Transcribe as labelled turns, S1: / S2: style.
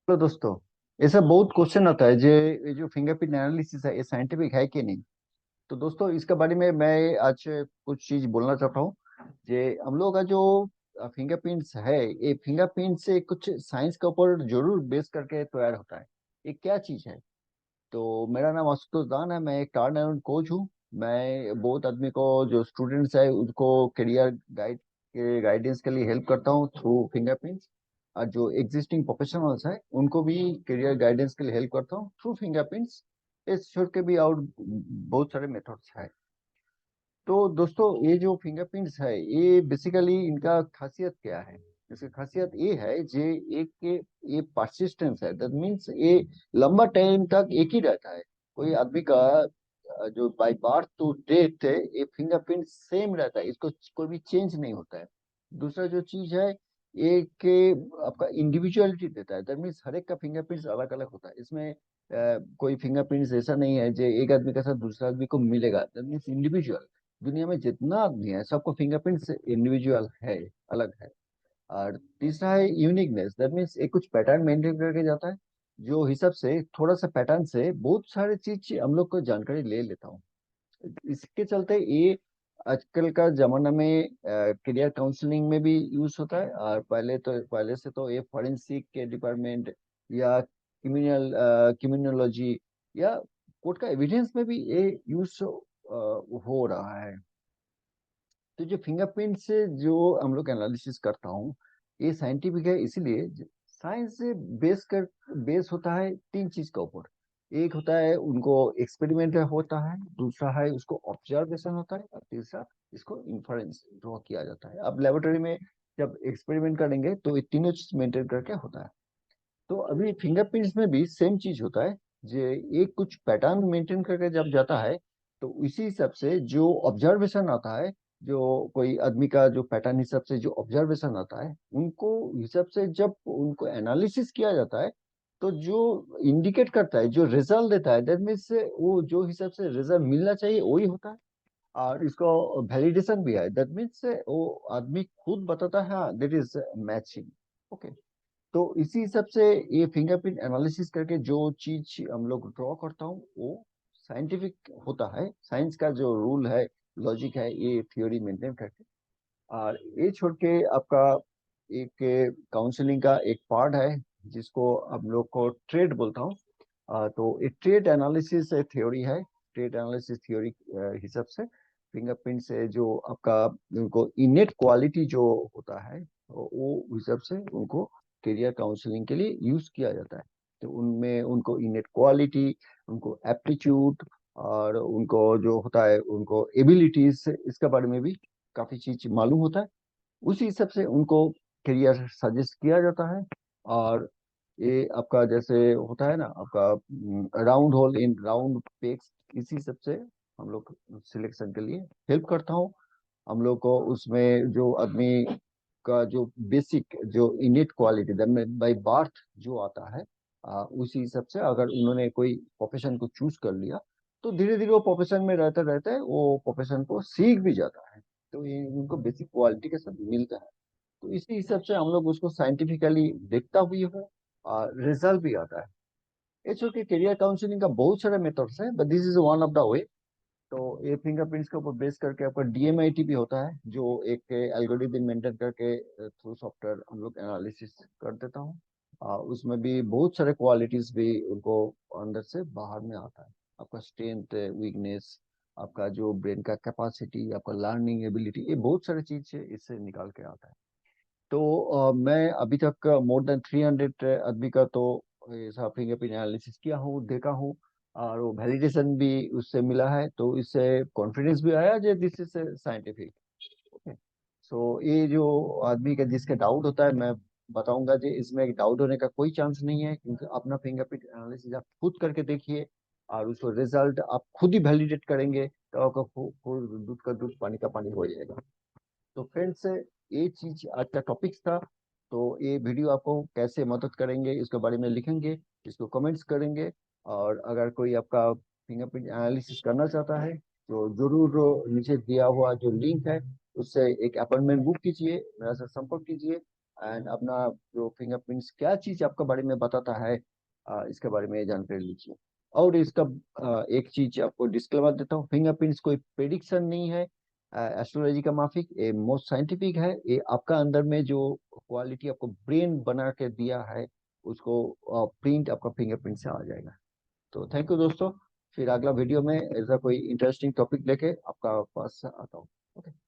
S1: Hello दोस्तों। ऐसा बहुत क्वेश्चन आता है ये जो फिंगरप्रिंट एनालिसिस है ये साइंटिफिक है कि नहीं। तो दोस्तों इसके बारे में मैं आज कुछ चीज बोलना चाहता हूँ। ये हम लोग का जो फिंगरप्रिंट्स है ये फिंगरप्रिंट से कुछ साइंस के ऊपर जरूर बेस करके तैयार होता है। ये क्या चीज है? तो मेरा नाम आशुतोष दान है, मैं एक टर्न अराउंड कोच हूँ। मैं बहुत आदमी को जो स्टूडेंट्स है उनको करियर गाइडेंस के लिए हेल्प करता हूँ थ्रू फिंगरप्रिंट्स। और जो एग्जिस्टिंग प्रोफेशनल्स है उनको भी करियर गाइडेंस के लिए हेल्प करता हूँ थ्रू फिंगरप्रिंट्स। इस छोड़ के भी और बहुत सारे मेथड्स है। तो दोस्तों ये जो फिंगरप्रिंट्स है ये बेसिकली इनका खासियत क्या है? इसकी खासियत ये है जे एक के ये परसिस्टेंस है। दैट मीन्स ये लंबा टाइम तक एक ही रहता है। कोई आदमी का जो बाय बर्थ टू डेथ है ये फिंगरप्रिंट सेम रहता है, इसको कोई भी चेंज नहीं होता है। दूसरा जो चीज है ये के आपका इंडिविजुअलिटी देता है। दैट मीन्स हर एक का फिंगरप्रिंट अलग अलग होता है। इसमें कोई फिंगरप्रिंट ऐसा नहीं है जो एक आदमी के साथ दूसरा आदमी को मिलेगा। That means individual. दुनिया में जितना आदमी है सबको फिंगरप्रिंट्स इंडिविजुअल है, अलग है। और तीसरा है यूनिकनेस। दैट मीन्स एक कुछ पैटर्न मेंटेन करके जाता है जो हिसाब से थोड़ा सा पैटर्न से बहुत सारे चीज हम लोग को जानकारी ले लेता हूँ। इसके चलते ये आजकल का जमाना में करियर काउंसलिंग में भी यूज होता है। और पहले से तो ये फॉरेंसिक के डिपार्टमेंट या क्रिमिनोलॉजी या कोर्ट का एविडेंस में भी ये यूज हो रहा है। तो जो फिंगरप्रिंट से जो हम लोग एनालिसिस करता हूँ ये साइंटिफिक है, इसीलिए साइंस से बेस होता है तीन चीज के ऊपर। एक होता है उनको एक्सपेरिमेंट होता है, दूसरा है उसको ऑब्जर्वेशन होता है, और तीसरा इसको इंफरेंस ड्रॉ किया जाता है। अब लेबोरेटरी में जब एक्सपेरिमेंट करेंगे तो ये तीनों चीज मेंटेन करके होता है। तो अभी फिंगरप्रिंट्स में भी सेम चीज होता है। जे एक कुछ पैटर्न मेंटेन करके जब जाता है तो इसी हिसाब से जो ऑब्जर्वेशन आता है, जो कोई आदमी का जो पैटर्न हिसाब से जो ऑब्जर्वेशन आता है उनको हिसाब से जब उनको एनालिसिस किया जाता है तो जो इंडिकेट करता है जो रिजल्ट देता है दैट मीन्स वो जो हिसाब से रिजल्ट मिलना चाहिए वही होता है। और इसको वैलिडेशन भी है। दैट मीन्स वो आदमी खुद बताता है हाँ दैट इज मैचिंग। ओके। तो इसी हिसाब से ये फिंगरप्रिंट एनालिसिस करके जो चीज हम लोग ड्रॉ करता हूँ वो साइंटिफिक होता है। साइंस का जो रूल है, लॉजिक है, ये थ्योरी मेंटेन करके। और ये छोड़ के आपका एक काउंसलिंग का एक पार्ट है जिसको हम लोग को ट्रेड बोलता हूँ। तो ये ट्रेड एनालिसिस थ्योरी है। ट्रेड एनालिसिस थ्योरी हिसाब से फिंगरप्रिंट से जो आपका उनको इनेट क्वालिटी जो होता है वो हिसाब से उनको करियर काउंसलिंग के लिए यूज किया जाता है। तो उनमें उनको इनेट क्वालिटी, उनको एप्टीट्यूड और उनको जो होता है उनको एबिलिटीज इसके बारे में भी काफी चीज मालूम होता है। उसी हिसाब से उनको करियर सजेस्ट किया जाता है। और ये आपका जैसे होता है ना आपका round whole in round pegs, इसी सब से हम लोग सिलेक्शन के लिए हेल्प करता हूँ। हम लोग को उसमें जो आदमी का जो बेसिक जो इनेट क्वालिटी बाय बर्थ जो आता है उसी हिसाब से अगर उन्होंने कोई प्रोफेशन को चूज कर लिया तो धीरे धीरे वो प्रोफेशन में रहते रहते वो प्रोफेशन को सीख भी जाता है। तो ये उनको बेसिक क्वालिटी के साथ मिलता है। तो इसी हिसाब से हम लोग उसको साइंटिफिकली देखता हुई है और रिजल्ट भी आता है। It's okay. करियर काउंसलिंग का बहुत सारे मेथड्स हैं but this is one of the way. तो ये फिंगरप्रिंट्स के ऊपर बेस करके आपका डीएमआईटी भी होता है जो एक एल्गोरिथम मेंटेन करके थ्रू सॉफ्टवेयर हम लोग एनालिसिस कर देता हूँ। उसमें भी बहुत सारे क्वालिटीज भी उनको अंदर से बाहर में आता है। आपका स्ट्रेंथ, वीकनेस, आपका जो ब्रेन का कैपेसिटी, आपका लर्निंग एबिलिटी, ये बहुत सारी चीज इससे निकाल के आता है। तो मैं अभी तक मोर देन 300 आदमी का तो ऐसा फिंगरप्रिंट एनालिसिस किया हूँ, देखा हूँ। और वो वैलिडेशन भी उससे मिला है तो इससे कॉन्फिडेंस भी आया जो दिस इज साइंटिफिक। ओके। सो ये जो आदमी का जिसका डाउट होता है मैं बताऊंगा जी इसमें डाउट होने का कोई चांस नहीं है क्योंकि अपना फिंगरप्रिंट एनालिसिस आप खुद करके देखिए और उसको रिजल्ट आप खुद ही वैलिडेट करेंगे तो आपका दूध का दूध पानी का पानी हो जाएगा। तो फ्रेंड्स ये चीज आज का टॉपिक था। तो ये वीडियो आपको कैसे मदद करेंगे इसके बारे में लिखेंगे, इसको कमेंट्स करेंगे। और अगर कोई आपका फिंगरप्रिंट एनालिसिस करना चाहता है तो जरूर नीचे दिया हुआ जो लिंक है उससे एक अपॉइंटमेंट बुक कीजिए, मेरे साथ संपर्क कीजिए। एंड अपना जो फिंगरप्रिंट्स क्या चीज आपके बारे में बताता है, इसके बारे में जानकारी लीजिए। और इसका एक चीज आपको डिस्क्लेमर देता हूँ, फिंगरप्रिंट्स कोई प्रेडिक्शन नहीं है एस्ट्रोलॉजी का माफिक, ये मोस्ट साइंटिफिक है। ये आपका अंदर में जो क्वालिटी आपको ब्रेन बना के दिया है, उसको प्रिंट आपका फिंगरप्रिंट से आ जाएगा। तो थैंक यू दोस्तों, फिर अगला वीडियो में ऐसा कोई इंटरेस्टिंग टॉपिक लेके आपका पास आता हूँ। ओके।